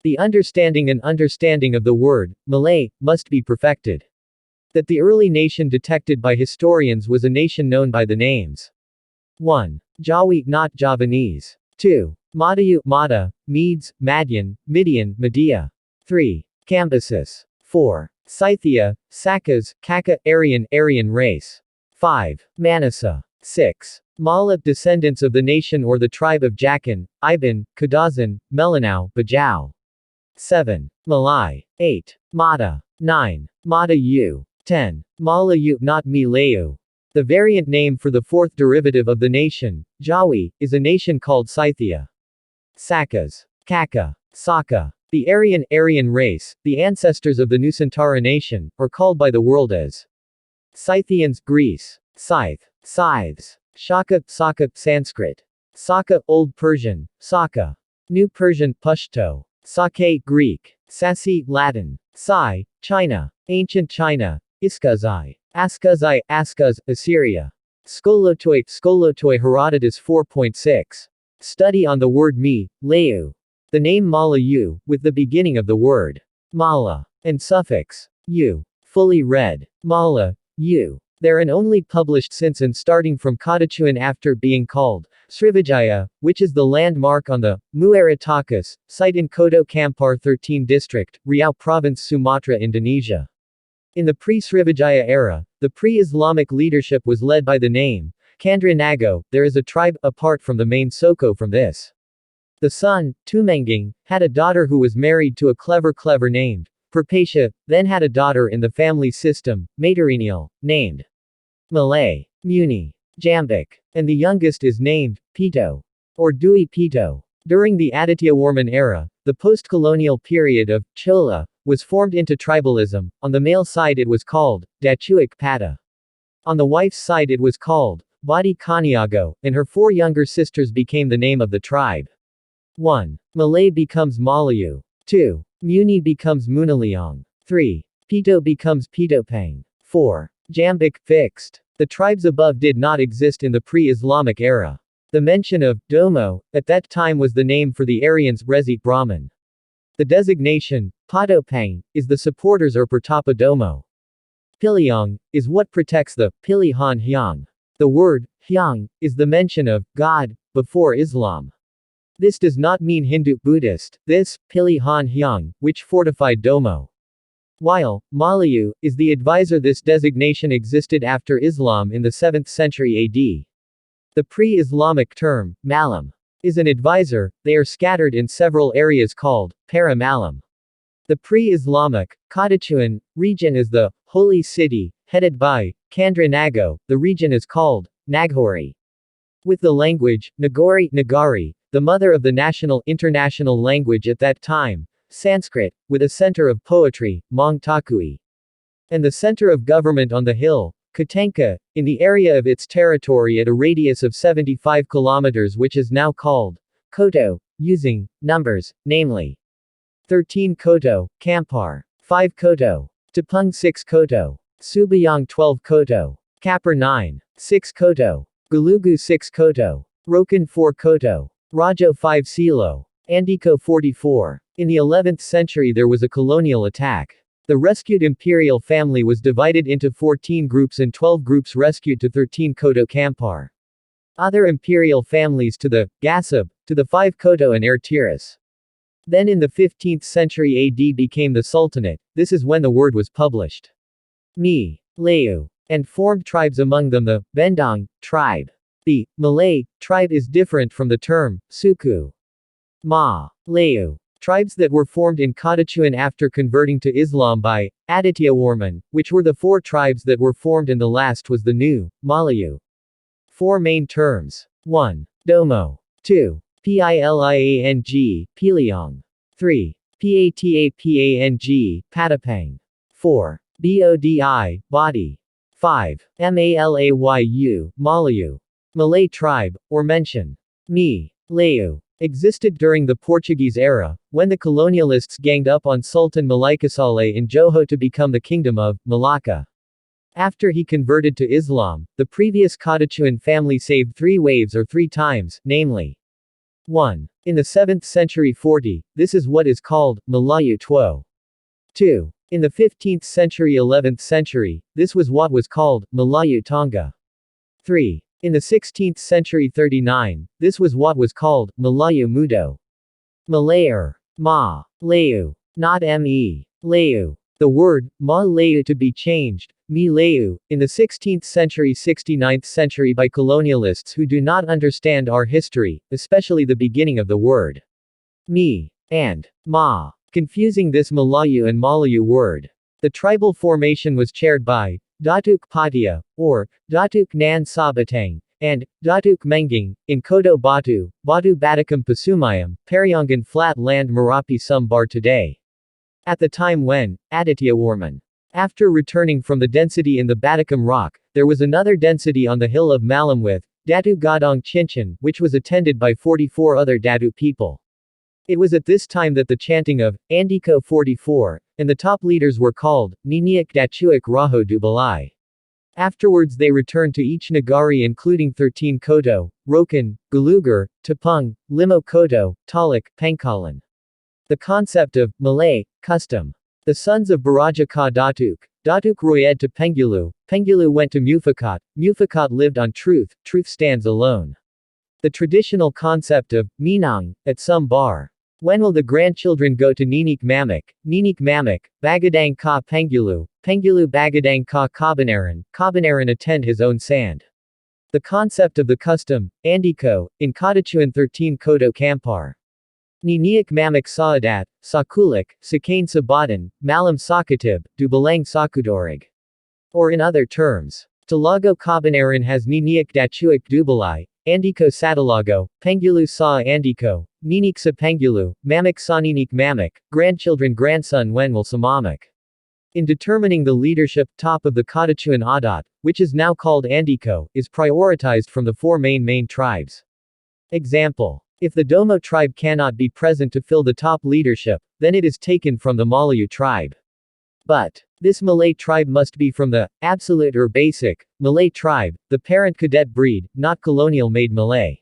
The understanding of the word, Malay, must be perfected. That the early nation detected by historians was a nation known by the names 1. Jawi, not Javanese. 2. Madayu, Mada, Medes, Madyan, Midian, Media. 3. Cambyses. 4. Scythia, Sakas, Kaka, Aryan race. 5. Manasa. 6. Mala, descendants of the nation or the tribe of Jakan, Iban, Kadazan, Melanau, Bajau. 7. Malay. 8. Mada. 9. MELAYU. 10. MELAYU, not MELAYU. The variant name for the fourth derivative of the nation, Jawi, is a nation called Scythia. Sakas. Kaka. Saka. The Aryan race, the ancestors of the Nusantara nation, are called by the world as Scythians, Greece. Scythe. Scythes. Shaka, Saka, Sanskrit. Saka, Old Persian, Saka. New Persian, Pashto. Sake, Greek. Sasi, Latin. Sai, China. Ancient China. Iskazai. Askazai, Askaz, Assyria. Skolotoi Herodotus 4.6. Study on the word MELAYU. The name MELAYU, with the beginning of the word mala, and suffix u, fully read. Mala, u. There and only published since and starting from Kadachuan after being called Srivijaya, which is the landmark on the Muaratakas site in Kodo Kampar 13 district, Riau province, Sumatra, Indonesia. In the pre-Srivijaya era, the pre-Islamic leadership was led by the name Chandra Nago. There is a tribe apart from the main Soko from this. The son, Tumenging, had a daughter who was married to a clever named Perpatia, then had a daughter in the family system, matrilineal, named Malay, Muni, Jambik, and the youngest is named Pito, or Dui Pito. During the Adityawarman era, the post-colonial period of Chola was formed into tribalism. On the male side it was called Dachuik Pata. On the wife's side it was called Badi Kaniago, and her 4 younger sisters became the name of the tribe. 1. Malay becomes Malayu. 2. Muni becomes Munaliang. 3. Pito becomes Pitopang. 4. Jambik, fixed. The tribes above did not exist in the pre-Islamic era. The mention of Domo at that time was the name for the Aryans, Rezi Brahman. The designation, Patopang, is the supporters or Pertapa Domo. Piliang is what protects the Pilihan Hyang. The word Hyang is the mention of God before Islam. This does not mean Hindu-Buddhist, this, Pilihan Hyang, which fortified Domo. While Malayu is the advisor, this designation existed after Islam in the 7th century AD. The pre-Islamic term, Malam, is an advisor. They are scattered in several areas called Para Malam. The pre-Islamic, Kadachuan, region is the Holy City, headed by Chandra Nago. The region is called Naghori. With the language, Nagari, the mother of the international language at that time, Sanskrit, with a center of poetry, Mong Takui. And the center of government on the hill, Katanka, in the area of its territory at a radius of 75 kilometers, which is now called Koto, using numbers, namely 13 Koto, Kampar, 5 Koto, Tapung 6 Koto, Subayang 12 Koto, Kapur 9, 6 Koto, Galugu 6 Koto, Rokan 4 Koto, Rajo 5 Silo, Andiko 44. In the 11th century there was a colonial attack. The rescued imperial family was divided into 14 groups and 12 groups rescued to 13 Koto Kampar. Other imperial families to the Gasab, to the 5 Koto and Air Tiras. Then in the 15th century AD became the Sultanate. This is when the word was published. MELAYU. And formed tribes, among them the Bendang tribe. The Malay tribe is different from the term Suku. MELAYU. Tribes that were formed in Kadachuan after converting to Islam by Adityawarman, which were the 4 tribes that were formed, and the last was the new Malayu. 4 main terms. 1. Domo. 2. Piliang, Piliang. 3. Patapang, Patapang. 4. Bodi, Body. 5. Malayu, Malayu. Malay tribe, or mention. MELAYU. Existed during the Portuguese era, when the colonialists ganged up on Sultan Malaikasale in Johor to become the Kingdom of Malacca. After he converted to Islam, the previous Kadachuan family saved 3 waves or 3 times, namely 1. In the 7th century 40, this is what is called Melayu Tuo. 2. In the 15th century 11th century, this was what was called Melayu Tonga. 3. In the 16th century 39, this was what was called Melayu Mudo. Malayer. Ma. Layu. Not me. Layu. The word, ma layu to be changed, me layu, in the 16th century 69th century by colonialists who do not understand our history, especially the beginning of the word me and ma, confusing this Melayu and Malayu word. The tribal formation was chaired by Datuk Patia, or Datuk Nan Sabatang, and Datuk Mengging, in Kodo Batu, Batu Batakam Pasumayam, Pariangan Flat Land Merapi Sumbar today. At the time when, Aditya Warman. After returning from the density in the Batakam rock, there was another density on the hill of Malam with, Datu Gadong Chinchin, which was attended by 44 other Datu people. It was at this time that the chanting of, Andiko 44, and the top leaders were called, Niniak Dachuik Raho Dubalai. Afterwards they returned to each Nagari including 13 Koto, Rokan, Galugar, Tapung, Limo Koto, Talik, Pangkalan. The concept of Malay custom. The sons of Baraja Ka Datuk, Datuk Royed to Pengulu, Pengulu went to Mufakat, Mufakat lived on truth, truth stands alone. The traditional concept of Minang at some bar. When will the grandchildren go to Ninik Mamak, Bagadang Ka Pengulu, Pengulu Bagadang Ka Kabanaran attend his own sand. The concept of the custom, Andiko, in Katachuan 13 Koto Kampar. Niniak Mamak Saadat, Sakulik, Sakane Sabatan, Malam Sakatib, Dubalang Sakudorig. Or in other terms, Talago Kabanaran has Niniak Dachuik Dubalai, Andiko Satalago, Pengulu Sa Andiko, Ninik Sa Pengulu, Mamak Sa Ninik Mamak, grandchildren grandson Wenwal Samamak. In determining the leadership, top of the Katachuan Adat, which is now called Andiko, is prioritized from the four main tribes. Example. If the Domo tribe cannot be present to fill the top leadership, then it is taken from the Malayu tribe. But this Malay tribe must be from the absolute or basic Malay tribe, the parent cadet breed, not colonial-made Malay.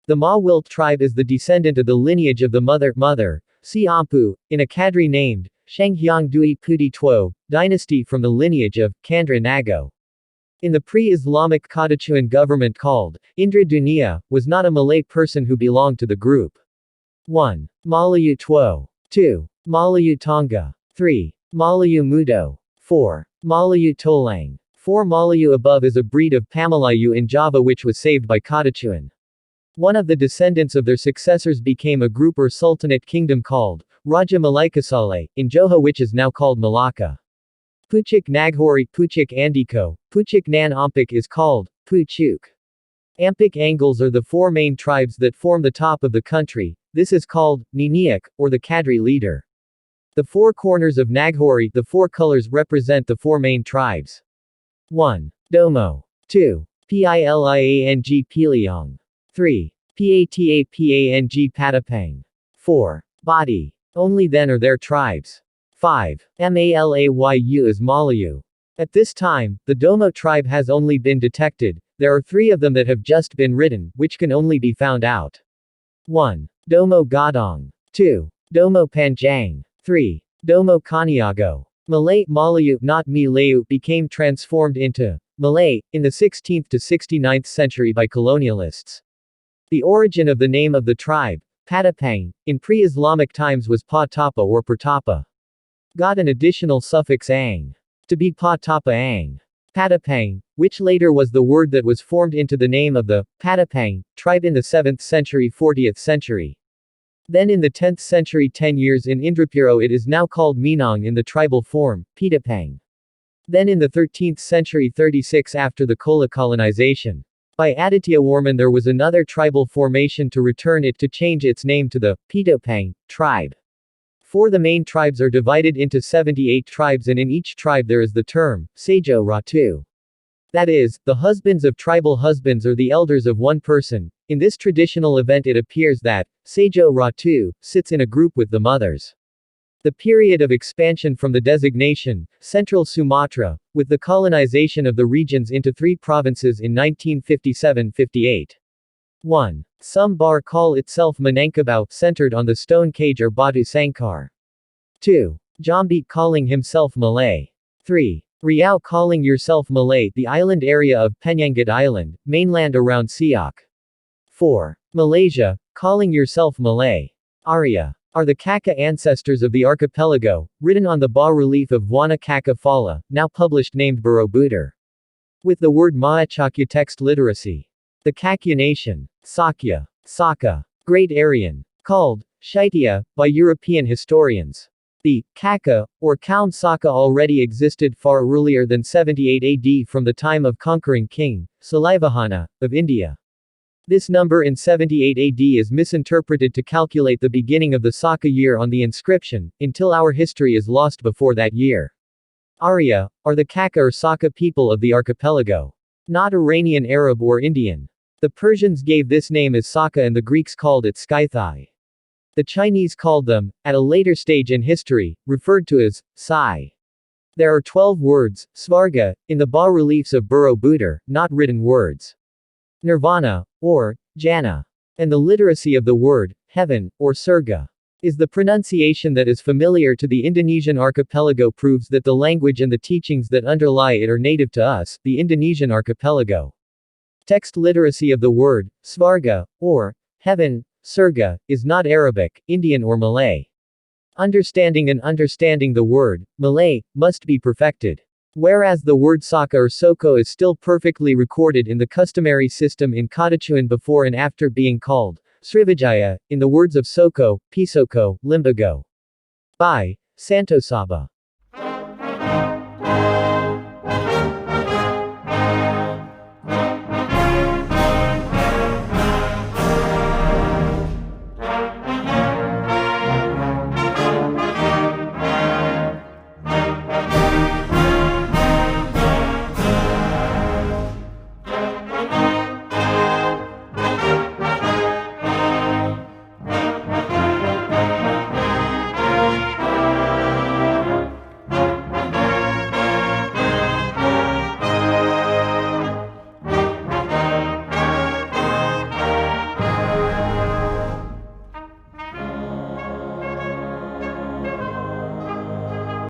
The Ma Wilt tribe is the descendant of the lineage of the mother, Si Ampu, in a cadre named Shanghyang Dui Pudi Tuo, dynasty from the lineage of Kandra Nago. In the pre-Islamic Katachuan government called Indra Dunia, was not a Malay person who belonged to the group. 1. Malayu Tuo. 2. Malayu Tonga. 3. Malayu Mudo. 4. Malayu Tolang. 4. Malayu above is a breed of Pamelayu in Java which was saved by Katachuan. One of the descendants of their successors became a group or sultanate kingdom called Raja Malaikasale, in Johor which is now called Malacca. Puchik Naghori Puchik Andiko, Puchik Nan Ampik is called Puchuk. Ampik Angles are the four main tribes that form the top of the country, this is called Niniak, or the cadre leader. The four corners of Naghori, the four colors represent the four main tribes. 1. Domo. 2. Piliang Piliang. 3. Patapang Patapang. 4. Badi. Only then are there tribes. 5. Malayu is Malayu. At this time, the Domo tribe has only been detected, there are 3 of them that have just been written, which can only be found out. 1. Domo Gadong. 2. Domo Panjang. 3. Domo Kaniago. Malay, Malayu, not Melayu, became transformed into Malay, in the 16th to 69th century by colonialists. The origin of the name of the tribe, Patapang, in pre-Islamic times was Pa-Tapa or Pertapa. Got an additional suffix ang. To be Pa-Tapa ang. Patapang, which later was the word that was formed into the name of the Patapang tribe in the 7th century 40th century. Then in the 10th century 10 years in Indrapuro it is now called Minang in the tribal form, Pitapang. Then in the 13th century 36 after the Kola colonization. By Aditya Warman there was another tribal formation to return it to change its name to the Pitopang tribe. 4 The main tribes are divided into 78 tribes and in each tribe there is the term, Sejo Ratu. That is, the husbands of tribal husbands or the elders of one person. In this traditional event it appears that, Sejo Ratu, sits in a group with the mothers. The period of expansion from the designation, Central Sumatra, with the colonization of the regions into 3 provinces in 1957-58. 1. Some bar call itself Minangkabau, centered on the stone cage or Batu Sangkar. 2. Jambi calling himself Malay. 3. Riau calling yourself Malay, the island area of Penyangat Island, mainland around Siak. 4. Malaysia, calling yourself Malay. Arya are the Kaka ancestors of the archipelago, written on the bas-relief of Wana Kaka Fala, now published named Borobudur. With the word Mahachakya text literacy. The Kakya nation, Sakya, Saka, Great Aryan, called Shaitya by European historians. The Kaka, or Kaun Saka already existed far earlier than 78 AD from the time of conquering king, Salaivahana, of India. This number in 78 AD is misinterpreted to calculate the beginning of the Saka year on the inscription, until our history is lost before that year. Arya are the Kaka or Saka people of the archipelago. Not Iranian Arab or Indian. The Persians gave this name as Saka and the Greeks called it Skythai. The Chinese called them, at a later stage in history, referred to as Sai. There are 12 words, Svarga, in the bas-reliefs of Borobudur, not written words. Nirvana, or Jana. And the literacy of the word, heaven, or Surga, is the pronunciation that is familiar to the Indonesian archipelago proves that the language and the teachings that underlie it are native to us, the Indonesian archipelago. Text literacy of the word, Svarga, or heaven, Surga, is not Arabic, Indian or Malay. Understanding the word, Malay, must be perfected. Whereas the word Saka or Soko is still perfectly recorded in the customary system in Katachuan before and after being called Srivijaya, in the words of Soko, Pisoko, Limbago. By Santosaba.